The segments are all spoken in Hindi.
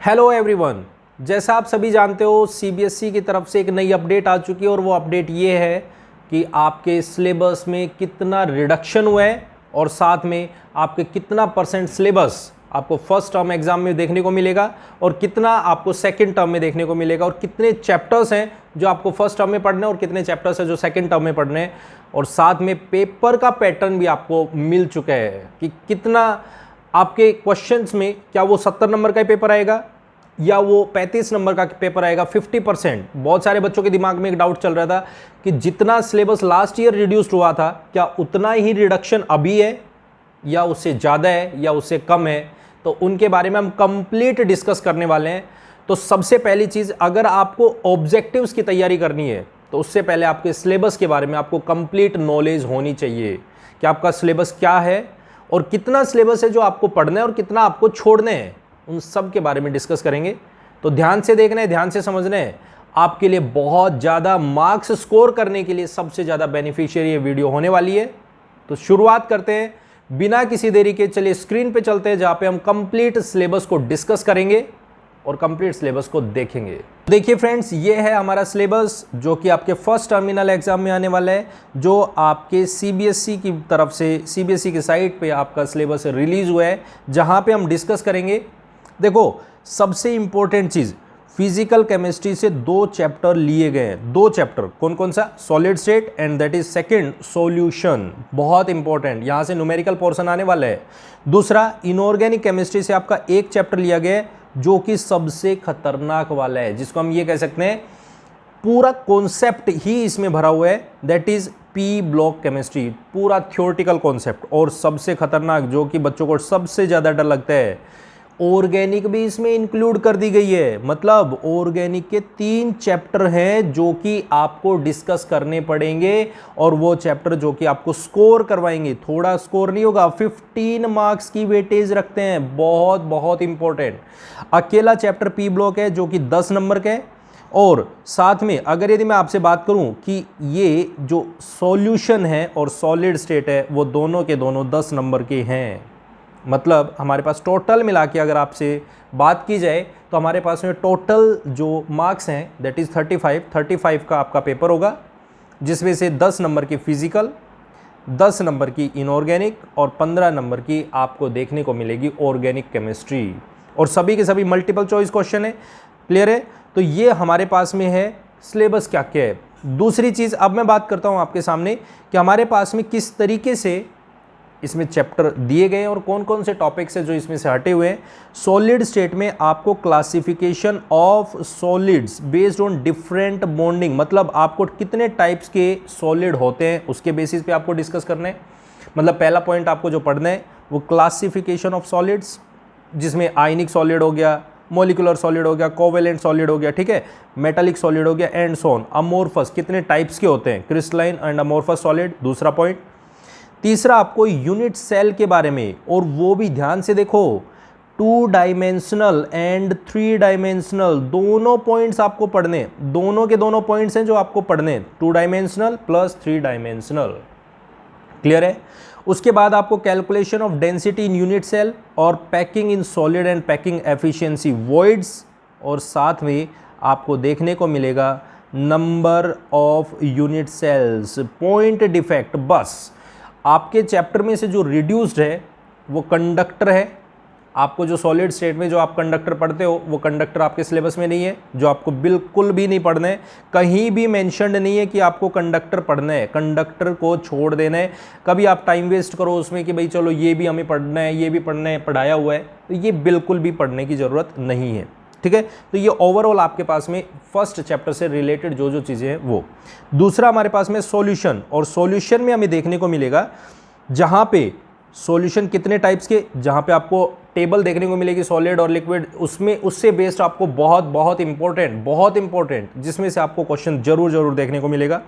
हेलो एवरीवन, जैसा आप सभी जानते हो सीबीएसई की तरफ से एक नई अपडेट आ चुकी है और वो अपडेट ये है कि आपके सिलेबस में कितना रिडक्शन हुआ है और साथ में आपके कितना परसेंट सिलेबस आपको फर्स्ट टर्म एग्जाम में देखने को मिलेगा और कितना आपको सेकंड टर्म में देखने को मिलेगा और कितने चैप्टर्स हैं जो आपको फर्स्ट टर्म में पढ़ने हैं और कितने चैप्टर्स हैं जो सेकंड टर्म में पढ़ने हैं। और साथ में पेपर का पैटर्न भी आपको मिल चुका है कि कितना आपके क्वेश्चंस में, क्या वो 70 नंबर का ही पेपर आएगा या वो 35 नंबर का पेपर आएगा। 50%। बहुत सारे बच्चों के दिमाग में एक डाउट चल रहा था कि जितना सिलेबस लास्ट ईयर रिड्यूस्ड हुआ था क्या उतना ही रिडक्शन अभी है या उससे ज़्यादा है या उससे कम है। तो उनके बारे में हम कंप्लीट डिस्कस करने वाले हैं। तो सबसे पहली चीज़, अगर आपको ऑब्जेक्टिव्स की तैयारी करनी है तो उससे पहले आपके सिलेबस के बारे में आपको कंप्लीट नॉलेज होनी चाहिए कि आपका सिलेबस क्या है और कितना सिलेबस है जो आपको पढ़ना है और कितना आपको छोड़ने हैं। उन सब के बारे में डिस्कस करेंगे। तो ध्यान से देखना है, ध्यान से समझना है। आपके लिए बहुत ज़्यादा मार्क्स स्कोर करने के लिए सबसे ज़्यादा बेनिफिशियरी ये वीडियो होने वाली है। तो शुरुआत करते हैं बिना किसी देरी के। चलिए स्क्रीन पे चलते हैं जहाँ पे हम कंप्लीट सिलेबस को डिस्कस करेंगे और कंप्लीट सिलेबस को देखेंगे। देखिए फ्रेंड्स, ये है हमारा सिलेबस जो कि आपके फर्स्ट टर्मिनल एग्जाम में आने वाला है, जो आपके सीबीएसई की तरफ से, सीबीएसई की साइट पे आपका सिलेबस रिलीज हुआ है, जहाँ पे हम डिस्कस करेंगे। देखो, सबसे इंपॉर्टेंट चीज़, फिजिकल केमिस्ट्री से 2 चैप्टर लिए गए हैं। 2 चैप्टर कौन कौन सा? Solid state and that is second solution. बहुत इंपॉर्टेंट, यहाँ से न्यूमेरिकल पोर्शन आने वाला है। दूसरा, इनऑर्गेनिक केमिस्ट्री से आपका एक चैप्टर लिया गया है जो कि सबसे खतरनाक वाला है, जिसको हम ये कह सकते हैं पूरा कॉन्सेप्ट ही इसमें भरा हुआ है, that is P block chemistry. पूरा थ्योरेटिकल कॉन्सेप्ट। और सबसे खतरनाक, जो कि बच्चों को सबसे ज़्यादा डर लगता है, ऑर्गेनिक भी इसमें इंक्लूड कर दी गई है। मतलब ऑर्गेनिक के 3 चैप्टर हैं जो कि आपको डिस्कस करने पड़ेंगे और वो चैप्टर जो कि आपको स्कोर करवाएंगे। थोड़ा स्कोर नहीं होगा, 15 मार्क्स की वेटेज रखते हैं। बहुत बहुत इंपॉर्टेंट। अकेला चैप्टर पी ब्लॉक है जो कि 10 नंबर का है। और साथ में अगर यदि मैं आपसे बात करूं कि ये जो सॉल्यूशन है और सॉलिड स्टेट है, वो दोनों के दोनों 10 नंबर के हैं। मतलब हमारे पास टोटल मिला के अगर आपसे बात की जाए तो हमारे पास में टोटल जो मार्क्स हैं दैट इज़ 35 का आपका पेपर होगा, जिसमें से 10 नंबर की फिजिकल, 10 नंबर की इनऑर्गेनिक और 15 नंबर की आपको देखने को मिलेगी ऑर्गेनिक केमिस्ट्री। और सभी के सभी मल्टीपल चॉइस क्वेश्चन है। क्लियर है? तो ये हमारे पास में है सिलेबस क्या क्या है। दूसरी चीज़, अब मैं बात करता हूँ आपके सामने कि हमारे पास में किस तरीके से इसमें चैप्टर दिए गए और कौन कौन से टॉपिक्स हैं जो इसमें से हटे हुए हैं। सॉलिड स्टेट में आपको classification of solids based on different bonding, मतलब आपको कितने टाइप्स के सॉलिड होते हैं उसके बेसिस पे आपको डिस्कस करना है। मतलब पहला पॉइंट आपको जो पढ़ना है वो क्लासिफिकेशन ऑफ सॉलिड्स, जिसमें आयनिक सॉलिड हो गया, मोलिकुलर सॉलिड हो गया, कोवेलेंट सॉलिड हो गया, ठीक है, मेटालिक सॉलिड हो गया एंड सो ऑन। अमोर्फस कितने टाइप्स के होते हैं, क्रिस्टलाइन एंड अमोर्फस सॉलिड, दूसरा पॉइंट। तीसरा, आपको यूनिट सेल के बारे में, और वो भी ध्यान से देखो, 2 डायमेंशनल एंड 3 डायमेंशनल दोनों पॉइंट्स आपको पढ़ने, दोनों के दोनों पॉइंट्स हैं जो आपको पढ़ने, 2 डायमेंशनल प्लस 3 डायमेंशनल। क्लियर है? उसके बाद आपको calculation of density in unit cell और packing in solid and packing efficiency voids, और साथ में आपको देखने को मिलेगा number of unit cells, point defect. बस आपके चैप्टर में से जो रिड्यूस्ड है वो कंडक्टर है। आपको जो सॉलिड स्टेट में जो आप कंडक्टर पढ़ते हो वो कंडक्टर आपके सिलेबस में नहीं है, जो आपको बिल्कुल भी नहीं पढ़ना है। कहीं भी मेंशन्ड नहीं है कि आपको कंडक्टर पढ़ना है, कंडक्टर को छोड़ देना है। कभी आप टाइम वेस्ट करो उसमें कि भाई चलो ये भी हमें पढ़ना है, ये भी पढ़ना है, पढ़ाया हुआ है, तो ये बिल्कुल भी पढ़ने की ज़रूरत नहीं है। ठीक है? तो ये ओवरऑल आपके पास में फर्स्ट चैप्टर से रिलेटेड जो जो चीज़ें हैं वो। दूसरा हमारे पास में सॉल्यूशन, और सॉल्यूशन में हमें देखने को मिलेगा जहाँ पे सॉल्यूशन कितने टाइप्स के, जहाँ पे आपको टेबल देखने को मिलेगी सॉलिड और लिक्विड, उसमें उससे बेस्ड आपको बहुत इंपॉर्टेंट जिसमें से आपको क्वेश्चन जरूर देखने को मिलेगा।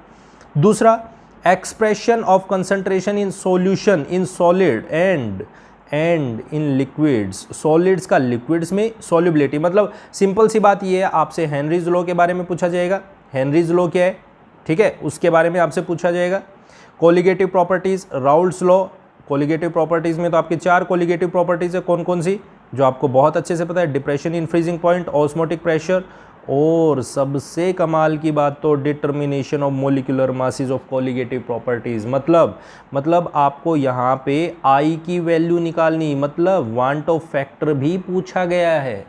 दूसरा, expression of concentration in solution in solid and in liquids, solids का लिक्विड्स में सॉल्युबिलिटी। मतलब सिंपल सी बात ये है, आपसे हेनरीज लॉ के बारे में पूछा जाएगा। हेनरीज लॉ क्या है, ठीक है, उसके बारे में आपसे पूछा जाएगा। Colligative properties, Raoult's law, colligative properties में तो आपकी 4 कोलिगेटिव प्रॉपर्टीज है, कौन कौन सी? जो आपको बहुत अच्छे से पता है, depression in freezing point, osmotic pressure, और सबसे कमाल की बात तो determination of molecular masses of colligative properties. मतलब आपको यहाँ पे आई की वैल्यू निकालनी, मतलब वांट ऑफ फैक्टर भी पूछा गया है,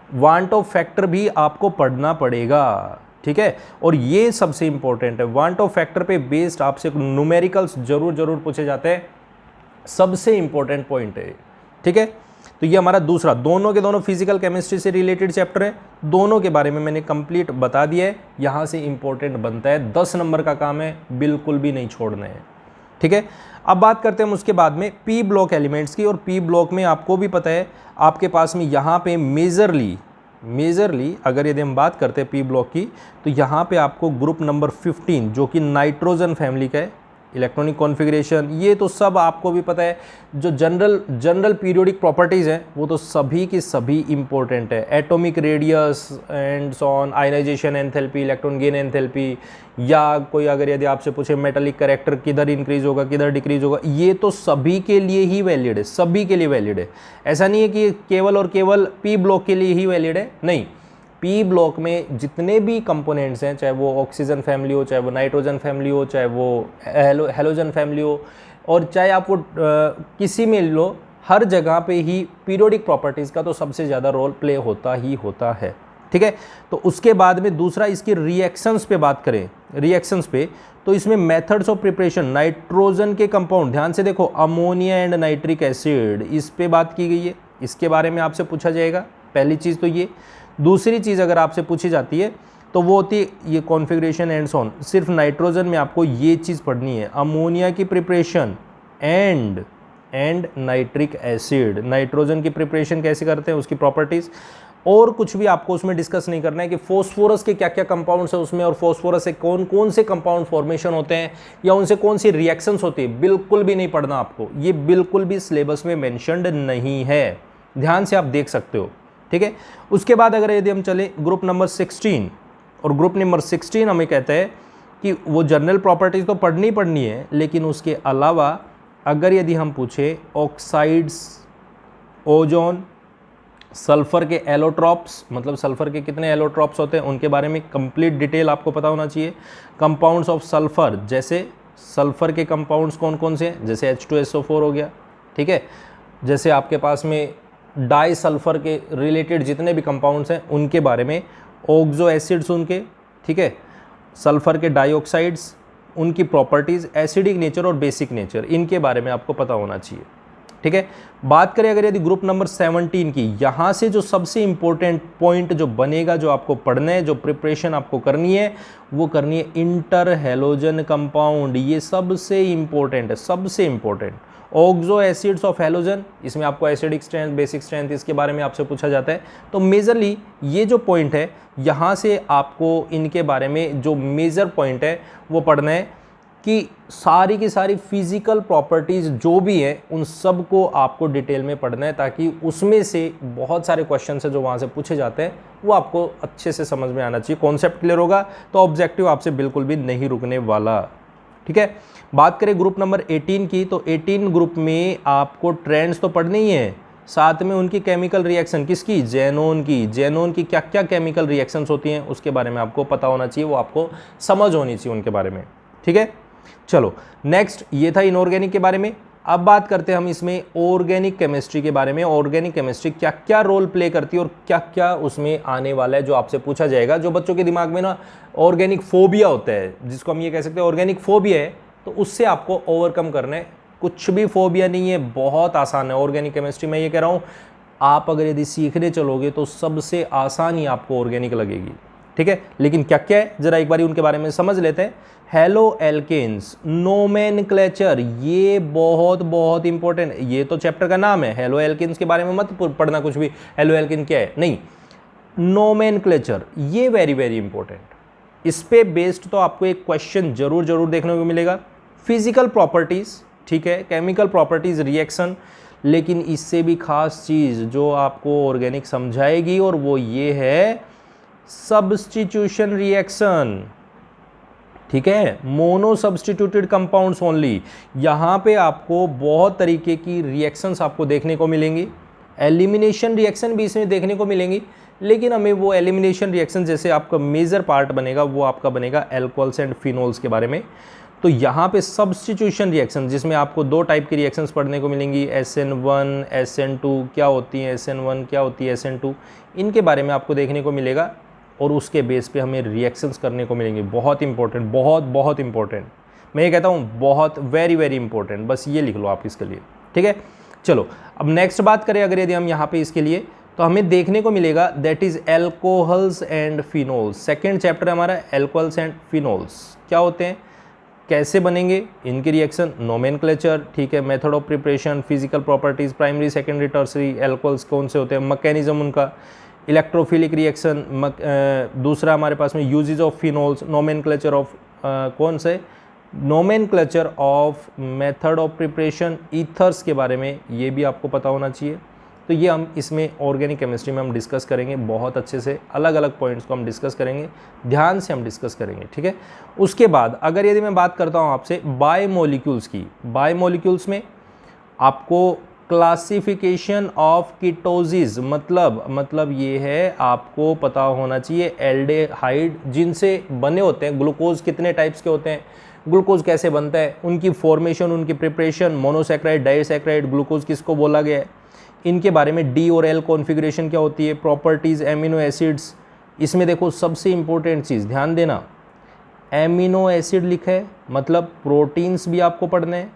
वांट ऑफ फैक्टर भी आपको पढ़ना पड़ेगा, ठीक है। और ये सबसे इंपॉर्टेंट है, वांट ऑफ फैक्टर पे बेस्ड आपसे न्यूमेरिकल्स जरूर पूछे जाते हैं, सबसे इंपॉर्टेंट पॉइंट है, ठीक है। तो ये हमारा दूसरा, दोनों के दोनों फिजिकल केमिस्ट्री से रिलेटेड चैप्टर है, दोनों के बारे में मैंने कंप्लीट बता दिया है। यहां से इंपॉर्टेंट बनता है, 10 नंबर का काम है, बिल्कुल भी नहीं छोड़ना है, ठीक है। अब बात करते हैं उसके बाद में पी ब्लॉक एलिमेंट्स की, और पी ब्लॉक में आपको भी पता है आपके पास में यहाँ पे मेजरली अगर यदि हम बात करते हैं पी ब्लॉक की, तो यहाँ पे आपको ग्रुप नंबर 15 जो कि नाइट्रोजन फैमिली का है, इलेक्ट्रॉनिक कॉन्फ़िगरेशन, ये तो सब आपको भी पता है। जो जनरल पीरियोडिक प्रॉपर्टीज़ हैं वो तो सभी की सभी इंपॉर्टेंट है, atomic radius and so on, ionisation enthalpy, electron gain enthalpy, या कोई अगर यदि आपसे पूछे मेटालिक कैरेक्टर किधर इंक्रीज होगा किधर डिक्रीज होगा, ये तो सभी के लिए ही वैलिड है, सभी के लिए वैलिड है। ऐसा नहीं है कि केवल और केवल पी ब्लॉक के लिए ही वैलिड है, नहीं, पी ब्लॉक में जितने भी कंपोनेंट्स हैं, चाहे वो ऑक्सीजन फैमिली हो, चाहे वो नाइट्रोजन फैमिली हो, चाहे वो हेलोजन फैमिली हो, और चाहे आप वो किसी में लो, हर जगह पे ही पीरियोडिक प्रॉपर्टीज़ का तो सबसे ज़्यादा रोल प्ले होता ही होता है, ठीक है। तो उसके बाद में दूसरा इसकी रिएक्शंस पे बात करें, रिएक्शंस पे, तो इसमें मेथड्स ऑफ प्रिपरेशन, नाइट्रोजन के कंपाउंड, ध्यान से देखो, अमोनिया एंड नाइट्रिक एसिड, इस पे बात की गई है, इसके बारे में आपसे पूछा जाएगा, पहली चीज़ तो ये। दूसरी चीज़ अगर आपसे पूछी जाती है तो वो होती है ये कॉन्फ़िगरेशन एंड सो ऑन, सिर्फ नाइट्रोजन में आपको ये चीज़ पढ़नी है, अमोनिया की preparation and nitric acid, nitrogen की प्रिपरेशन कैसे करते हैं, उसकी प्रॉपर्टीज़, और कुछ भी आपको उसमें डिस्कस नहीं करना है कि फॉस्फोरस के क्या क्या कंपाउंड्स हैं उसमें, और फॉस्फोरस से कौन कौन से कंपाउंड फॉर्मेशन होते हैं या उनसे कौन सी रिएक्शंस होती है, बिल्कुल भी नहीं पढ़ना आपको, ये बिल्कुल भी सिलेबस में मेंशन्ड नहीं है, ध्यान से आप देख सकते हो, ठीक है। उसके बाद अगर यदि हम चले ग्रुप नंबर 16, और ग्रुप नंबर 16 हमें कहता है कि वो जनरल प्रॉपर्टीज़ तो पढ़नी है, लेकिन उसके अलावा अगर यदि हम पूछे ऑक्साइड्स, ओजोन, सल्फर के एलोट्रॉप्स, मतलब सल्फर के कितने एलोट्रॉप्स होते हैं उनके बारे में कंप्लीट डिटेल आपको पता होना चाहिए। कंपाउंड्स ऑफ सल्फर, जैसे सल्फर के कंपाउंड्स कौन कौन से हैं, जैसे H2SO4 हो गया, ठीक है, जैसे आपके पास में डाई सल्फर के रिलेटेड जितने भी कंपाउंड्स हैं उनके बारे में, ऑक्सो एसिड्स उनके, ठीक है, सल्फर के डाइऑक्साइड्स, उनकी प्रॉपर्टीज़, एसिडिक नेचर और बेसिक नेचर, इनके बारे में आपको पता होना चाहिए, ठीक है। बात करें अगर यदि ग्रुप नंबर 17 की, यहाँ से जो सबसे इंपॉर्टेंट पॉइंट जो बनेगा, जो आपको पढ़ना है, जो प्रिपरेशन आपको करनी है, वो करनी है इंटर हेलोजन कंपाउंड, ये सबसे इंपॉर्टेंट है, सबसे important. Oxo acids of halogen, इसमें आपको एसिडिक स्ट्रेंथ, बेसिक स्ट्रेंथ, इसके बारे में आपसे पूछा जाता है। तो मेजरली ये जो पॉइंट है, यहाँ से आपको इनके बारे में जो मेजर पॉइंट है वो पढ़ना है कि सारी की सारी फिजिकल प्रॉपर्टीज़ जो भी है उन सब को आपको डिटेल में पढ़ना है, ताकि उसमें से बहुत सारे क्वेश्चन है जो वहाँ से पूछे जाते हैं वो आपको अच्छे से समझ में आना चाहिए। कॉन्सेप्ट क्लियर होगा तो ऑब्जेक्टिव आपसे बिल्कुल भी नहीं रुकने वाला, ठीक है। बात करें ग्रुप नंबर 18 की, तो 18 ग्रुप में आपको ट्रेंड्स तो पढ़ने ही है, साथ में उनकी केमिकल रिएक्शन, किसकी, जेनोन की क्या क्या केमिकल रिएक्शंस होती हैं उसके बारे में आपको पता होना चाहिए, वो आपको समझ होनी चाहिए उनके बारे में, ठीक है। चलो नेक्स्ट, ये था इनऑर्गेनिक के बारे में। अब बात करते हैं हम इसमें ऑर्गेनिक केमिस्ट्री के बारे में। ऑर्गेनिक केमिस्ट्री क्या क्या रोल प्ले करती है और क्या क्या उसमें आने वाला है, जो आपसे पूछा जाएगा। जो बच्चों के दिमाग में ना ऑर्गेनिक फोबिया होता है, जिसको हम ये कह सकते हैं ऑर्गेनिक फोबिया है, तो उससे आपको ओवरकम करना है। कुछ भी फोबिया नहीं है, बहुत आसान है ऑर्गेनिक केमिस्ट्री। मैं ये कह रहा हूँ, आप अगर यदि सीखने चलोगे तो सबसे आसान ही आपको ऑर्गेनिक लगेगी, ठीक है। लेकिन क्या क्या है जरा एक बार उनके बारे में समझ लेते हैं। हेलो एल्केन्स, नोमेनक्लेचर, ये बहुत बहुत इंपॉर्टेंट, ये तो चैप्टर का नाम है। हेलो एल्केन्स के बारे में मत पढ़ना कुछ भी, हेलो एल्केन क्या है, नहीं, नोमेनक्लेचर ये वेरी वेरी इंपॉर्टेंट। इस पे बेस्ड तो आपको एक क्वेश्चन जरूर जरूर देखने को मिलेगा। फिजिकल प्रॉपर्टीज, ठीक है, केमिकल प्रॉपर्टीज, रिएक्शन, लेकिन इससे भी खास चीज जो आपको ऑर्गेनिक समझाएगी और वो ये है सब्स्टिट्यूशन रिएक्शन, ठीक है, मोनो सब्स्टिट्यूटेड कंपाउंड्स ओनली। यहाँ पे आपको बहुत तरीके की रिएक्शंस आपको देखने को मिलेंगी, एलिमिनेशन रिएक्शन भी इसमें देखने को मिलेंगी, लेकिन हमें वो एलिमिनेशन रिएक्शन जैसे आपका मेजर पार्ट बनेगा वो आपका बनेगा अल्कोहल्स एंड फिनोल्स के बारे में। तो यहाँ पे सब्स्टिट्यूशन रिएक्शन जिसमें आपको दो टाइप की रिएक्शंस पढ़ने को मिलेंगी, SN1 SN2 क्या होती है, SN1 क्या होती है, SN2 इनके बारे में आपको देखने को मिलेगा और उसके बेस पे हमें रिएक्शंस करने को मिलेंगे। बहुत इंपॉर्टेंट, बहुत बहुत इंपॉर्टेंट, मैं ये कहता हूँ बहुत वेरी वेरी इंपॉर्टेंट, बस ये लिख लो आप इसके लिए, ठीक है। चलो अब नेक्स्ट बात करें अगर यदि हम यहाँ पे इसके लिए, तो हमें देखने को मिलेगा that is alcohols and phenols. Second chapter हमारा एल्कोहल्स एंड फिनोल्स क्या होते हैं, कैसे बनेंगे, इनकी रिएक्शन, नोमेनक्लेचर, ठीक है, method of preparation, physical properties, primary secondary tertiary, alcohols कौन से होते हैं, मैकेनिज्म उनका, इलेक्ट्रोफिलिक रिएक्शन, दूसरा हमारे पास में uses of phenols, nomenclature of कौन से, nomenclature of method of preparation, ethers के बारे में ये भी आपको पता होना चाहिए। तो ये हम इसमें ऑर्गेनिक केमिस्ट्री में हम डिस्कस करेंगे बहुत अच्छे से, अलग अलग पॉइंट्स को हम डिस्कस करेंगे, ध्यान से हम डिस्कस करेंगे, ठीक है। उसके बाद अगर यदि मैं बात करता हूँ आपसे बायोमोलिक्यूल्स की, बायोमोलिक्यूल्स में आपको क्लासिफिकेशन ऑफ कीटोसिस, मतलब ये है आपको पता होना चाहिए एल्डेहाइड जिनसे बने होते हैं, ग्लूकोज कितने टाइप्स के होते हैं, ग्लूकोज कैसे बनता है, उनकी फॉर्मेशन, उनकी प्रिपरेशन, मोनोसैक्राइड, डाइसैक्राइड, ग्लूकोज किसको बोला गया है, इनके बारे में डी और एल कॉन्फ़िगरेशन क्या होती है, प्रॉपर्टीज़, एमिनो एसिड्स। इसमें देखो सबसे इंपॉर्टेंट चीज़ ध्यान देना, एमिनो एसिड लिखा है मतलब प्रोटीन्स भी आपको पढ़ने हैं।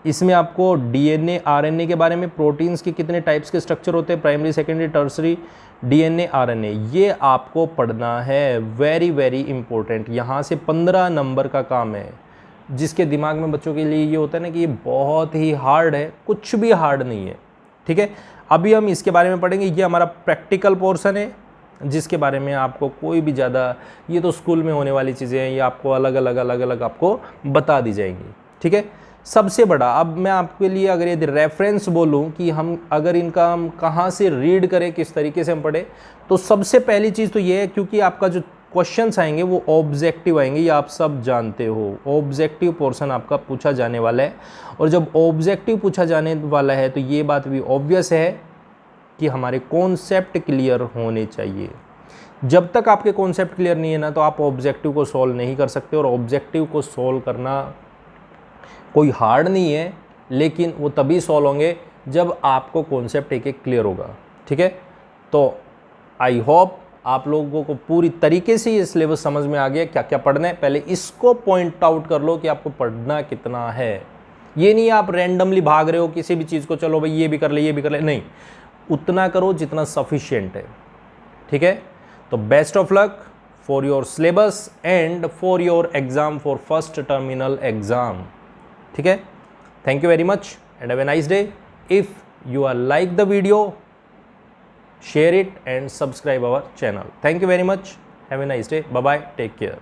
इसमें आपको डीएनए आरएनए के बारे में, प्रोटीन्स के कितने टाइप्स के स्ट्रक्चर होते हैं, primary secondary tertiary, DNA RNA, ये आपको पढ़ना है, वेरी वेरी इंपॉर्टेंट। यहाँ से 15 नंबर का काम है, जिसके दिमाग में बच्चों के लिए ये होता है ना कि ये बहुत ही हार्ड है, कुछ भी हार्ड नहीं है, ठीक है। अभी हम इसके बारे में पढ़ेंगे, ये हमारा प्रैक्टिकल पोर्शन है जिसके बारे में आपको कोई भी ज़्यादा, ये तो स्कूल में होने वाली चीज़ें हैं, ये आपको अलग अलग आपको बता दी जाएंगी, ठीक है। सबसे बड़ा, अब मैं आपके लिए अगर यदि रेफरेंस बोलूं कि हम अगर इनका हम कहाँ से रीड करें, किस तरीके से हम पढ़ें, तो सबसे पहली चीज़ तो ये है, क्योंकि आपका जो क्वेश्चंस आएंगे वो ऑब्जेक्टिव आएंगे, ये आप सब जानते हो, ऑब्जेक्टिव पोर्शन आपका पूछा जाने वाला है। और जब ऑब्जेक्टिव पूछा जाने वाला है तो ये बात भी ऑब्वियस है कि हमारे कॉन्सेप्ट क्लियर होने चाहिए। जब तक आपके कॉन्सेप्ट क्लियर नहीं है ना, तो आप ऑब्जेक्टिव को सॉल्व नहीं कर सकते। और ऑब्जेक्टिव को सॉल्व करना कोई हार्ड नहीं है, लेकिन वो तभी सॉल्व होंगे जब आपको कॉन्सेप्ट एक एक क्लियर होगा, ठीक है। तो आई होप आप लोगों को पूरी तरीके से ये सिलेबस समझ में आ गया, क्या क्या पढ़ना है। पहले इसको पॉइंट आउट कर लो कि आपको पढ़ना कितना है। ये नहीं आप रैंडमली भाग रहे हो किसी भी चीज़ को, चलो भाई ये भी कर ले, ये भी कर ले, नहीं, उतना करो जितना सफिशिएंट है, ठीक है। तो best of luck for your syllabus and for your exam, for first terminal exam, ठीक है। Thank you very much and have a nice day. If you are like the video, share it and subscribe our channel. Thank you very much. Have a nice day. Bye bye. Take care.